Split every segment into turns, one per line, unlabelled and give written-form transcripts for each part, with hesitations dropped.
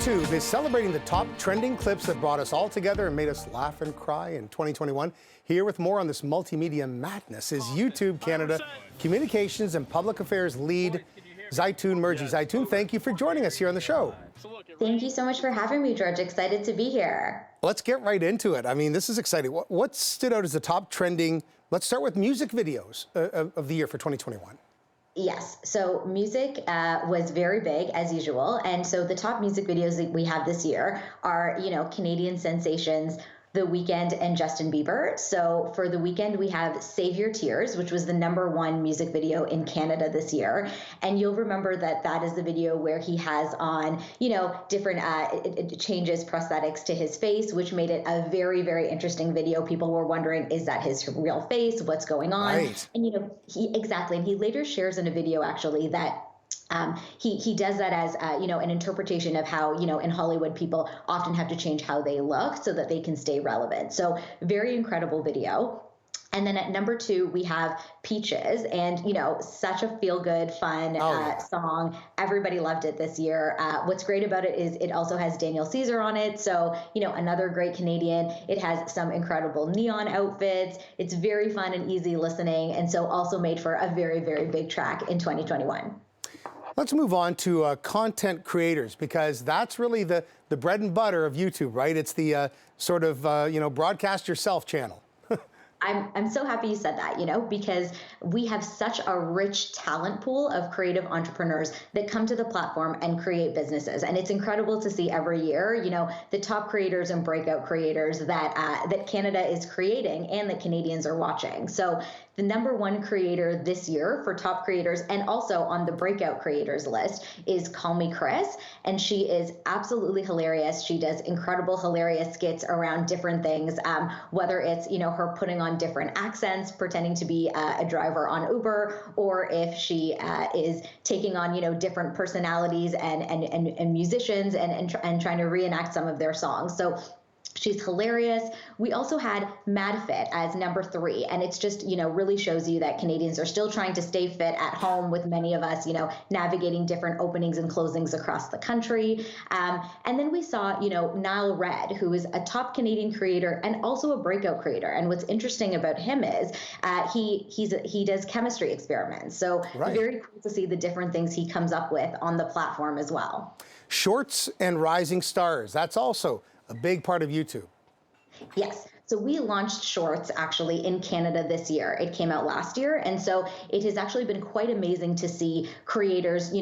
YouTube is celebrating the top trending clips that brought us all together and made us laugh and cry in 2021. Here with more on this multimedia madness is YouTube Canada Communications and Public Affairs lead, Zaitoon Murji. Zaitoon, thank you for joining us here on the show.
Thank you so much for having me, George. Excited to be here.
Let's get right into it. I mean, this is exciting. What stood out as the top trending? Let's start with music videos of the year for 2021.
Yes, so music was very big as usual, and so the top music videos that we have this year are, Canadian sensations, The Weeknd and Justin Bieber. So for The Weeknd, we have Save Your Tears, which was the #1 music video in Canada this year. And you'll remember that that is the video where he has on, different it changes prosthetics to his face, which made it a very, very interesting video. People were wondering, is that his real face? What's going on?
Right.
And, exactly. And he later shares in a video, actually, that he does that as, an interpretation of how, in Hollywood, people often have to change how they look so that they can stay relevant. So very incredible video. And then at #2, we have Peaches, and, such a feel-good, fun song. Everybody loved it this year. What's great about it is it also has Daniel Caesar on it. So, another great Canadian. It has some incredible neon outfits. It's very fun and easy listening. And so also made for a very, very big track in 2021.
Let's move on to content creators, because that's really the bread and butter of YouTube, right? It's the sort of, broadcast yourself channel.
I'm so happy you said that, because we have such a rich talent pool of creative entrepreneurs that come to the platform and create businesses. And it's incredible to see every year, the top creators and breakout creators that Canada is creating and that Canadians are watching. So the #1 creator this year for top creators and also on the breakout creators list is Call Me Chris. And she is absolutely hilarious. She does incredible, hilarious skits around different things, whether it's, her putting on different accents, pretending to be a driver on Uber, or if she is taking on, different personalities and musicians and trying to reenact some of their songs. So she's hilarious. We also had MadFit as #3, and it's just, really shows you that Canadians are still trying to stay fit at home, with many of us, navigating different openings and closings across the country. And then we saw, Nile Red, who is a top Canadian creator and also a breakout creator. And what's interesting about him is he does chemistry experiments. So
Right.
Very cool to see the different things he comes up with on the platform as well.
Shorts and rising stars, that's also a big part of YouTube.
Yes. So we launched Shorts actually in Canada this year. It came out last year. And so it has actually been quite amazing to see creators,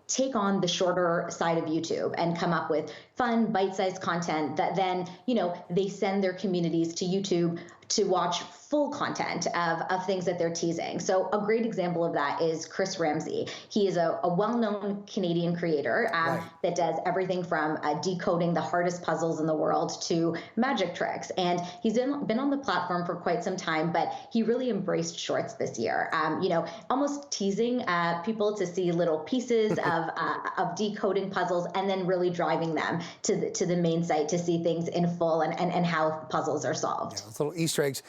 take on the shorter side of YouTube and come up with fun, bite-sized content that then, they send their communities to YouTube to watch full content of things that they're teasing. So a great example of that is Chris Ramsey. He is a well-known Canadian creator that does everything from decoding the hardest puzzles in the world to magic tricks. And he's been on the platform for quite some time, but he really embraced Shorts this year, almost teasing people to see little pieces of decoding puzzles and then really driving them to the main site to see things in full and how puzzles are solved.
Yeah, those little Easter eggs.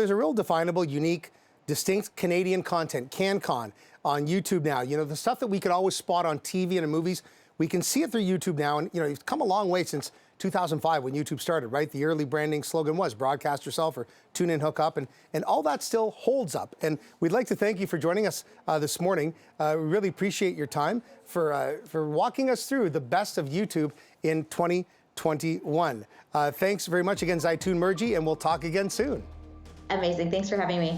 There's a real definable, unique, distinct Canadian content, CanCon, on YouTube now. The stuff that we could always spot on TV and in movies, we can see it through YouTube now. And, it's come a long way since 2005 when YouTube started, right? The early branding slogan was broadcast yourself or tune in, hook up, and all that still holds up. And we'd like to thank you for joining us this morning. We really appreciate your time for walking us through the best of YouTube in 2021. Thanks very much again, Zaitoon Murji, and we'll talk again soon.
Amazing. Thanks for having me.